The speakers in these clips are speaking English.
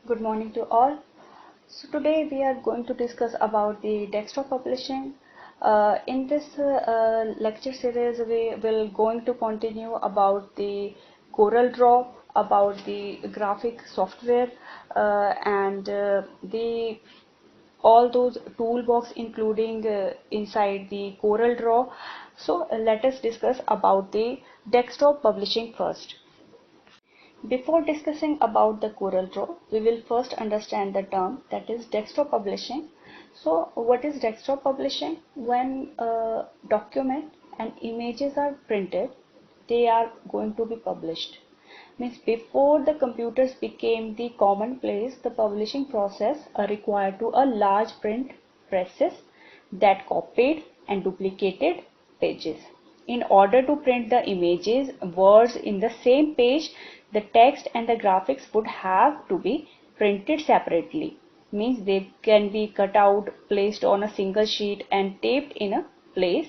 Good morning to all. So today we are going to discuss about the desktop publishing. In this lecture series, we will going to continue about the CorelDRAW, about the graphic software, and the all those toolbox including inside the CorelDRAW. So let us discuss about the desktop publishing first. Before discussing about the CorelDRAW, we will first understand the term that is desktop publishing. So what is desktop publishing? When a document and images are printed, they are going to be published. Means before the computers became the commonplace, the publishing process required to a large print presses that copied and duplicated pages. In order to print the images, words in the same page, the text and the graphics would have to be printed separately. Means they can be cut out, placed on a single sheet and taped in a place,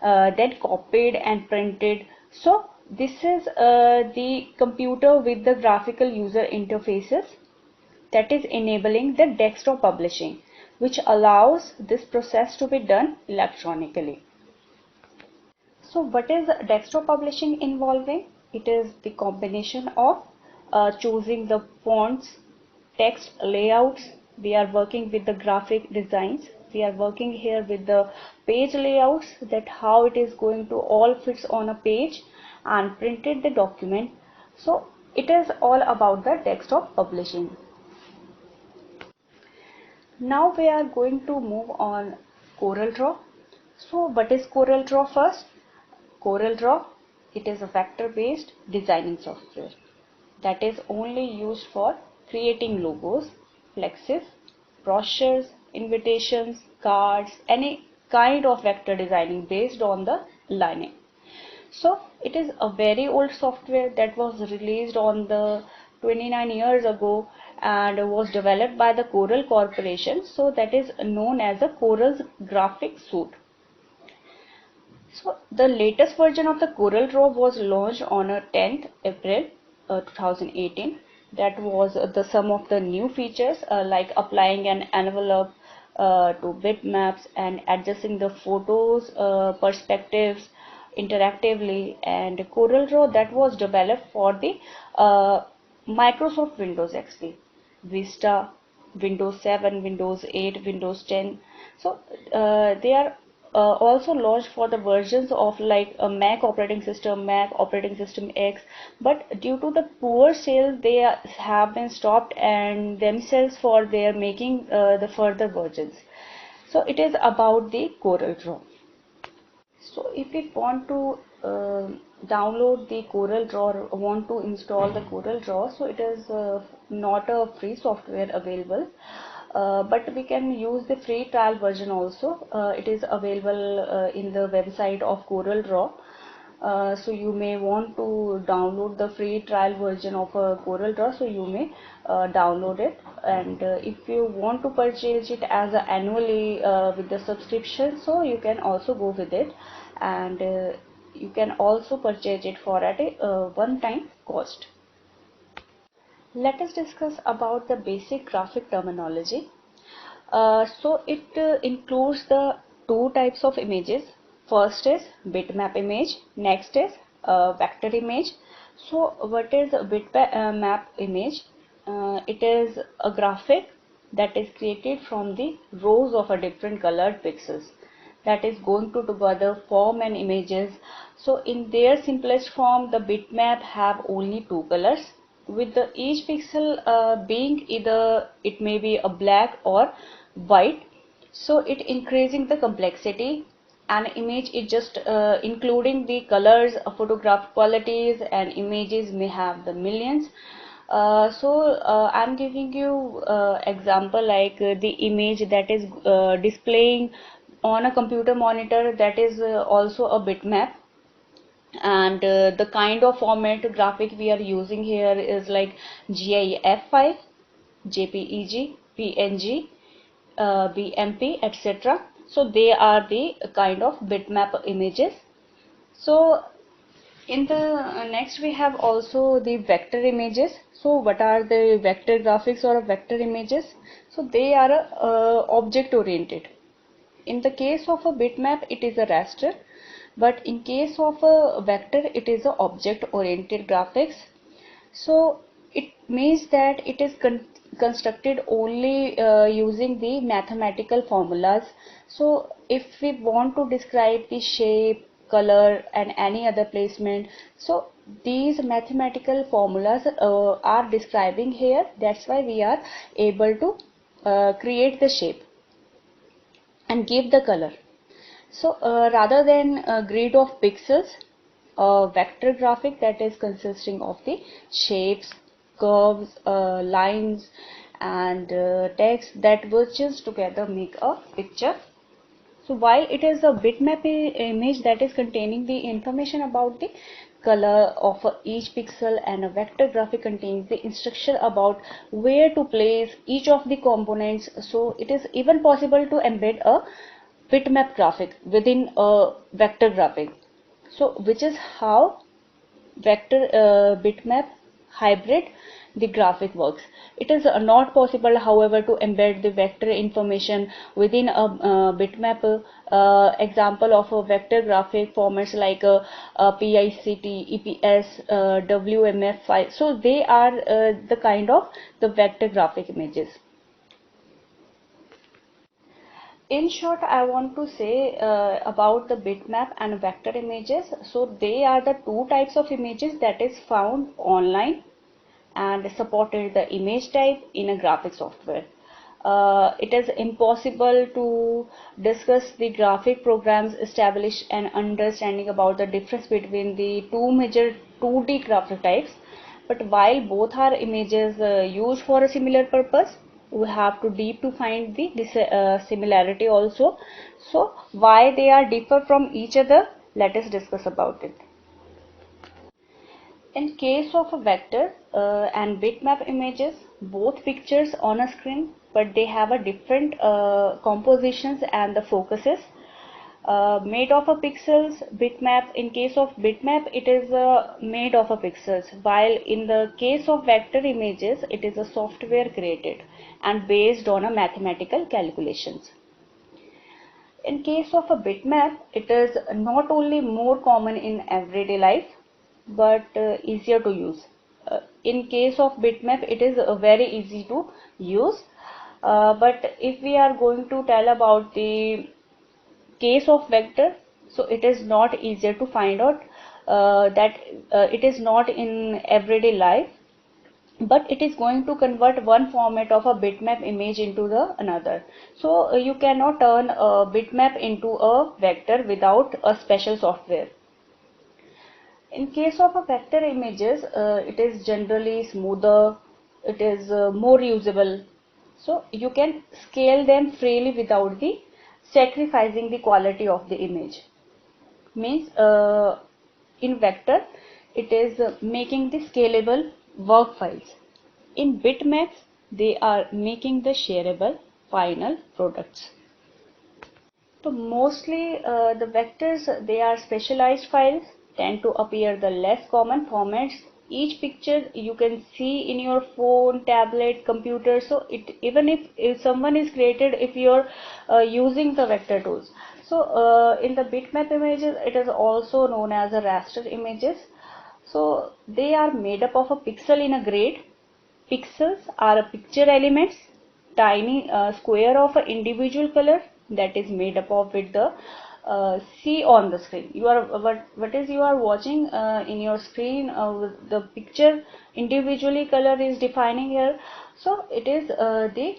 then copied and printed. So this is the computer with the graphical user interfaces that is enabling the desktop publishing, which allows this process to be done electronically. So what is desktop publishing involving? It is the combination of choosing the fonts, text layouts. We are working with the graphic designs. We are working here with the page layouts, that how it is going to all fits on a page, and printed the document. So it is all about the desktop publishing. Now we are going to move on CorelDRAW. So what is CorelDRAW first? CorelDRAW, it is a vector-based designing software that is only used for creating logos, flexes, brochures, invitations, cards, any kind of vector designing based on the lining. So it is a very old software that was released on the 29 years ago and was developed by the Corel Corporation. So that is known as the Corel's graphic suite. So the latest version of the CorelDRAW was launched on 10th April 2018. That was the some of the new features like applying an envelope to bitmaps and adjusting the photos perspectives interactively, and CorelDRAW that was developed for the Microsoft Windows XP, Vista, Windows 7, Windows 8, Windows 10. So they are also launched for the versions of like a Mac operating system, Mac operating system X, but due to the poor sales they have been stopped and themselves for their making the further versions. So it is about the CorelDRAW. So if we want to download the CorelDRAW, or want to install the CorelDRAW, so it is not a free software available, but we can use the free trial version also. It is available in the website of CorelDRAW. So you may want to download the free trial version of CorelDRAW, so you may download it, and if you want to purchase it as a annually with the subscription, so you can also go with it, and you can also purchase it for at a one-time cost. Let us discuss about the basic graphic terminology. So it includes the two types of images. First is bitmap image, next is vector image. So what is a bitmap image? It is a graphic that is created from the rows of a different colored pixels that is going to together form an images. So in their simplest form, the bitmap have only two colors, with the each pixel being either it may be a black or white. So it increasing the complexity. An image is just including the colors, photograph qualities, and images may have the millions. I'm giving you example like the image that is displaying on a computer monitor, that is also a bitmap, and the kind of format graphic we are using here is like GIF file, JPEG, PNG, BMP, etc. So they are the kind of bitmap images. So In the next we have also the vector images. So what are the vector graphics or vector images? So they are object oriented. In the case of a bitmap it is a raster, but in case of a vector it is a object oriented graphics. So it means that it is constructed only using the mathematical formulas. So if we want to describe the shape, color and any other placement, so these mathematical formulas are describing here. That's why we are able to create the shape and give the color. So rather than a grid of pixels, a vector graphic that is consisting of the shapes, curves, lines and text that merges together make a picture. So while it is a bitmap image that is containing the information about the color of each pixel, and a vector graphic contains the instruction about where to place each of the components. So it is even possible to embed a bitmap graphic within a vector graphic. So which is how vector bitmap hybrid the graphic works. It is not possible, however, to embed the vector information within a bitmap. Example of a vector graphic formats like PICT, EPS, WMF file. So they are the kind of the vector graphic images. In short, I want to say about the bitmap and vector images. So they are the two types of images that is found online and supported the image type in a graphic software. It is impossible to discuss the graphic programs, establish an understanding about the difference between the two major 2D graphic types. But while both are images used for a similar purpose, we have to deep to find the similarity also. So why they are differ from each other, let us discuss about it. In case of a vector and bitmap images, both pictures on a screen, but they have a different compositions and the focuses. Made of a pixels, bitmap. In case of bitmap, it is made of a pixels, while in the case of vector images, it is a software created and based on a mathematical calculations. In case of a bitmap, it is not only more common in everyday life, but easier to use. In case of bitmap, it is very easy to use. But if we are going to tell about the case of vector, so it is not easier to find out that it is not in everyday life, but it is going to convert one format of a bitmap image into the another. So you cannot turn a bitmap into a vector without a special software. In case of a vector images, it is generally smoother, it is more usable, so you can scale them freely without the sacrificing the quality of the image. Means in vector it is making the scalable work files. In bitmaps they are making the shareable final products. So mostly the vectors, they are specialized files, tend to appear the less common formats. Each picture you can see in your phone, tablet, computer. So it, even if someone is created, if you're using the vector tools. So in the bitmap images, it is also known as a raster images. So they are made up of a pixel in a grid. Pixels are picture elements, tiny square of an individual color that is made up of with the see on the screen. You are what is you are watching in your screen. The picture individually color is defining here. So it is the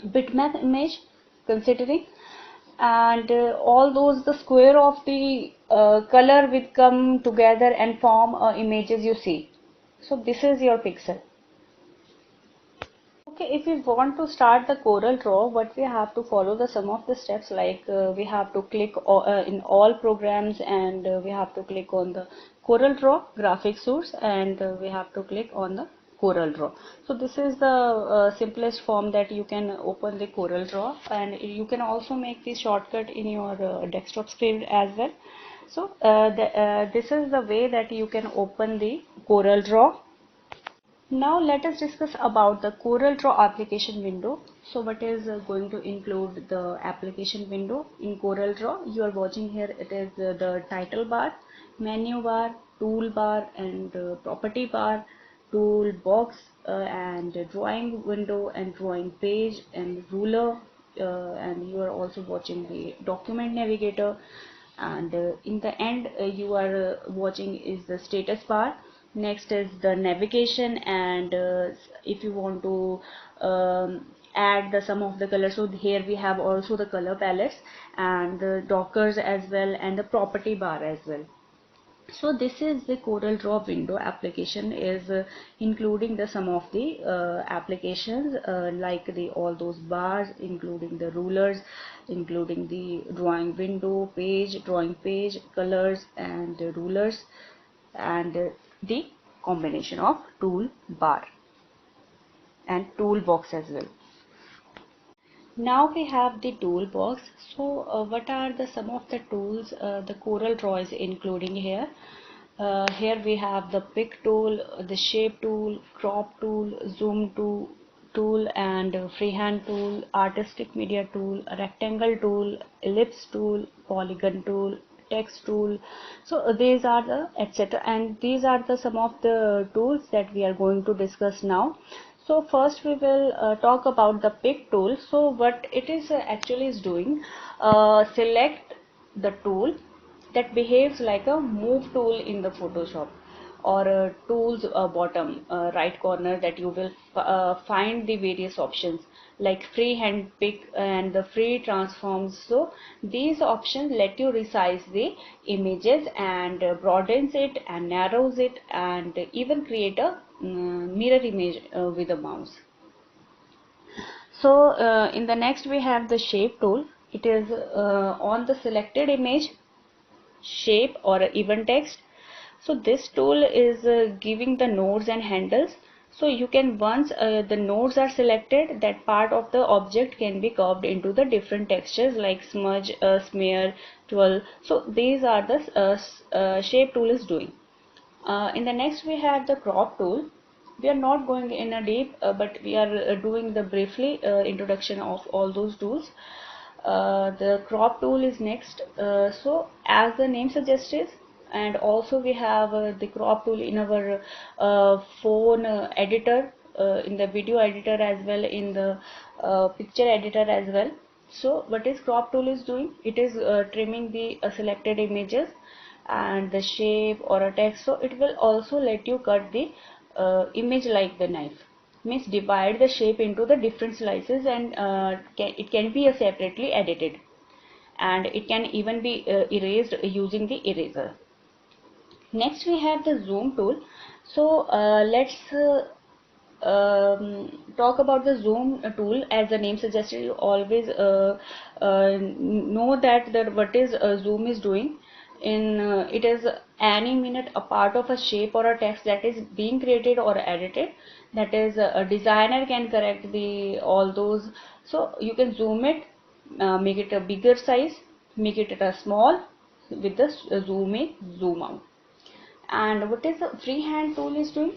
bitmap image considering, and all those the square of the color will come together and form images you see. So this is your pixel. Okay, if we want to start the Corel Draw, what we have to follow the some of the steps, like we have to click in all programs, and we have to click on the Corel Draw graphic source, and we have to click on the Corel Draw. So this is the simplest form that you can open the Corel Draw, and you can also make this shortcut in your desktop screen as well. So this is the way that you can open the Corel Draw. Now let us discuss about the Corel Draw application window. So what is going to include the application window in Corel Draw? You are watching here, it is the title bar, menu bar, toolbar and property bar, toolbox and drawing window and drawing page and ruler, and you are also watching the document navigator, and in the end you are watching is the status bar. Next is the navigation, and if you want to add the some of the colors, so here we have also the color palettes and the dockers as well, and the property bar as well. So this is the Corel Draw window application, is including the some of the applications like the all those bars, including the rulers, including the drawing window, page, drawing page, colors and rulers, and the combination of tool bar and toolbox as well. Now we have the toolbox. So what are the some of the tools the Corel Draw is including here? Here we have the pick tool, the shape tool, crop tool, zoom tool and freehand tool, artistic media tool, rectangle tool, ellipse tool, polygon tool, text tool. So these are the etc, and these are the some of the tools that we are going to discuss now. So first we will talk about the pick tool. So what it is actually is doing, select the tool that behaves like a move tool in the Photoshop, or a tools bottom right corner, that you will find the various options like freehand pick and the free transforms. So these options let you resize the images and broadens it and narrows it, and even create a mirror image with a mouse. So in the next we have the shape tool. It is on the selected image, shape or even text. So this tool is giving the nodes and handles. So you can, once the nodes are selected, that part of the object can be curved into the different textures like smudge, smear, twirl. So these are the shape tool is doing. In the next we have the crop tool. We are not going in a deep, but we are doing the briefly introduction of all those tools. The crop tool is next. So as the name suggests, and also we have the crop tool in our phone editor, in the video editor as well, in the picture editor as well. So what is crop tool is doing? It is trimming the selected images and the shape or a text. So it will also let you cut the image like the knife, means divide the shape into the different slices, and it can be separately edited, and it can even be erased using the eraser. Next we have the zoom tool. So let's talk about the zoom tool. As the name suggested, you always know that what is zoom is doing. In it is any minute a part of a shape or a text that is being created or edited, that is a designer can correct the all those. So you can zoom it, make it a bigger size, make it a small with the zoom in, zoom out. And what is the freehand tool is doing?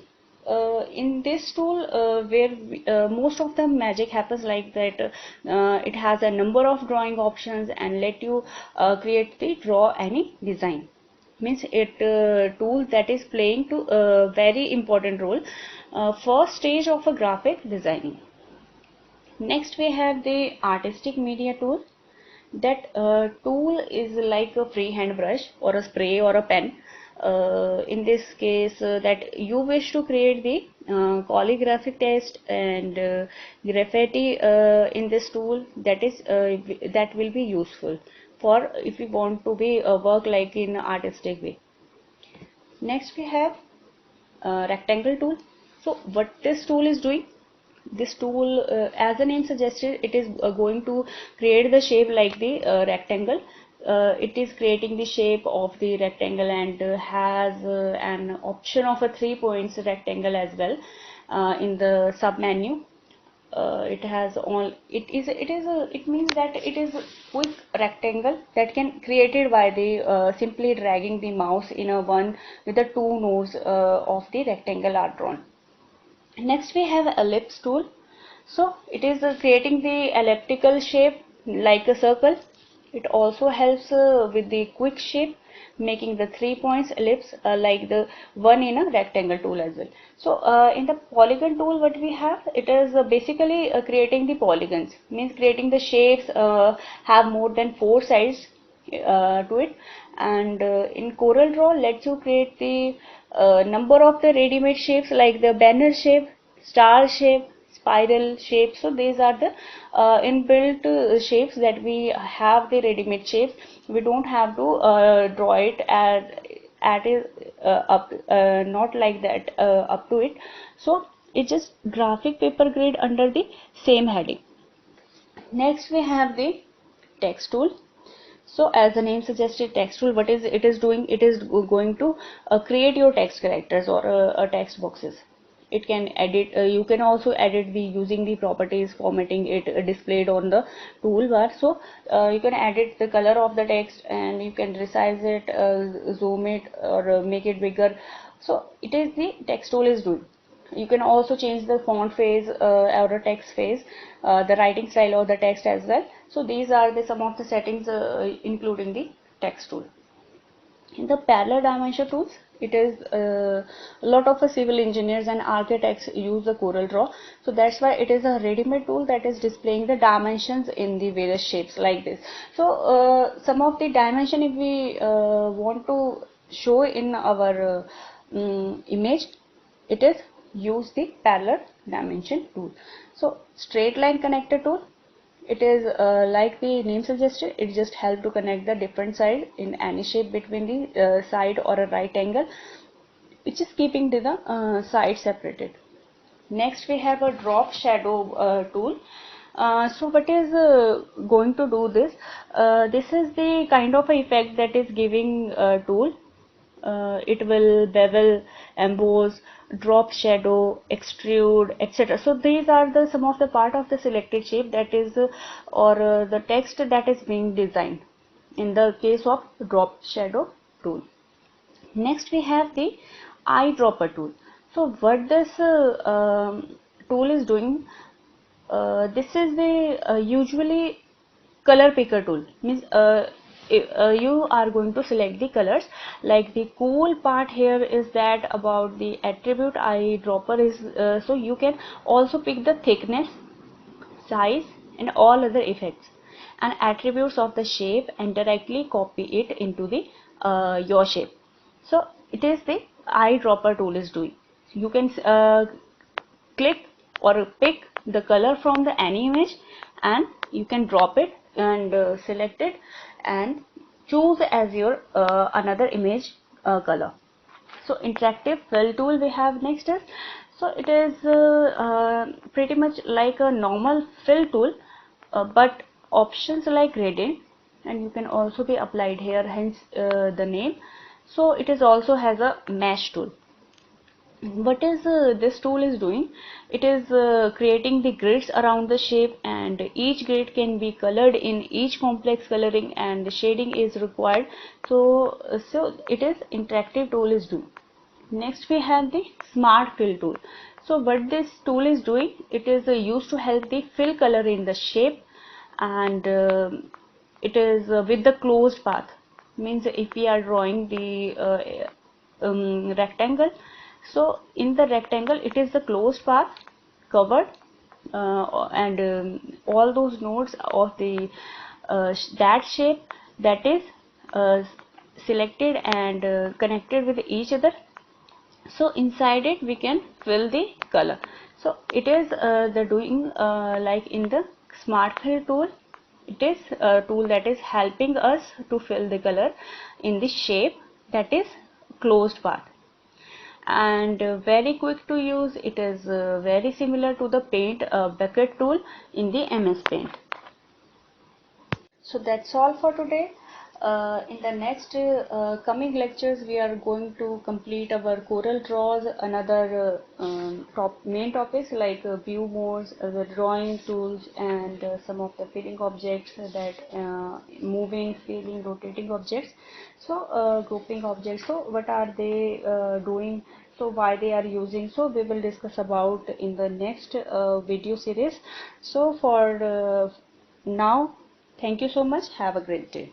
In this tool, where most of the magic happens like that, it has a number of drawing options and let you create the draw any design. Means it tool that is playing to a very important role, first stage of a graphic designing. Next we have the artistic media tool. That tool is like a freehand brush or a spray or a pen. In this case, that you wish to create the calligraphic text and graffiti in this tool, that is that will be useful for if you want to be work like in artistic way. Next we have rectangle tool. So what this tool is doing? This tool, as the name suggested, it is going to create the shape like the rectangle. It is creating the shape of the rectangle, and has an option of a 3 points rectangle as well in the sub menu. it has all it means that it is a quick rectangle that can created by the simply dragging the mouse in a one with the two nodes of the rectangle are drawn. Next we have ellipse tool. So it is creating the elliptical shape like a circle. It also helps with the quick shape, making the 3 points ellipse like the one in a rectangle tool as well. So in the polygon tool, what we have, it is basically creating the polygons, means creating the shapes have more than 4 sides to it. And in Corel Draw lets you create the number of the ready-made shapes like the banner shape, star shape, spiral shape. So these are the inbuilt shapes that we have, the ready-made shapes. We don't have to draw it at it up not like that up to it. So it's just graphic paper grid under the same heading. Next we have the text tool. So as the name suggested, text tool, what is it is doing, it is going to create your text characters or text boxes. It can edit, you can also edit the using the properties, formatting it displayed on the toolbar. So you can edit the color of the text, and you can resize it, zoom it, or make it bigger. So it is the text tool is doing. You can also change the font phase or the text phase, the writing style of the text as well. So these are the some of the settings including the text tool. In the parallel dimension tools, it is a lot of civil engineers and architects use the Corel Draw. So that's why it is a ready-made tool that is displaying the dimensions in the various shapes like this. So some of the dimension, if we want to show in our image, it is use the parallel dimension tool. So straight line connector tool, it is like the name suggested, it just help to connect the different side in any shape between the side or a right angle, which is keeping the side separated. Next we have a drop shadow tool. So what is going to do this? This is the kind of effect that is giving tool. It will bevel, emboss, drop shadow, extrude, etc. So these are the some of the part of the selected shape that is or the text that is being designed in the case of drop shadow tool. Next we have the eyedropper tool. So what this tool is doing, this is the usually color picker tool, means you are going to select the colors. Like the cool part here is that about the attribute eyedropper is so you can also pick the thickness, size, and all other effects and attributes of the shape and directly copy it into the your shape. So it is the eyedropper tool is doing. You can click or pick the color from the any image, and you can drop it and select it and choose as your another image color. So interactive fill tool we have next is, so it is pretty much like a normal fill tool, but options like gradient, and you can also be applied here, hence the name. So it is also has a mesh tool. What is this tool is doing, it is creating the grids around the shape, and each grid can be colored in each complex coloring, and the shading is required. So it is interactive tool is doing. Next we have the smart fill tool. So what this tool is doing, it is used to help the fill color in the shape, and it is with the closed path, means if we are drawing the rectangle, so in the rectangle it is the closed path covered, and all those nodes of the that shape that is selected and connected with each other. So inside it we can fill the color. So it is the doing like in the smart fill tool, it is a tool that is helping us to fill the color in the shape that is closed path, and very quick to use. It is very similar to the paint bucket tool in the MS Paint. So that's all for today. In the next coming lectures, we are going to complete our Corel Draws, another main topics like view modes, the drawing tools, and some of the filling objects, that moving, filling, rotating objects. So grouping objects. So what are they doing? So why they are using? So we will discuss about in the next video series. So for now, thank you so much. Have a great day.